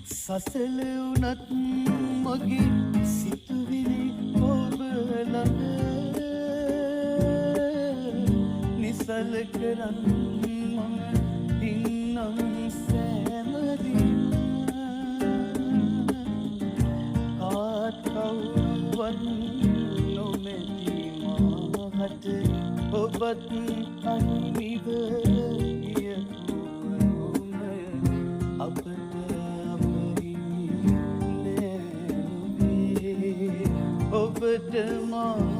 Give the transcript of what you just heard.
සසල වුණත් මගේ සිතුවිලි ඔබ ළඟ නිසල කරන් මම ඉන්නම් සෑමදින කාත් කවුරුවත් නොමැති මාහට ඔබත් අනිමිව අපට අපරිමි නෑ ඔබට මා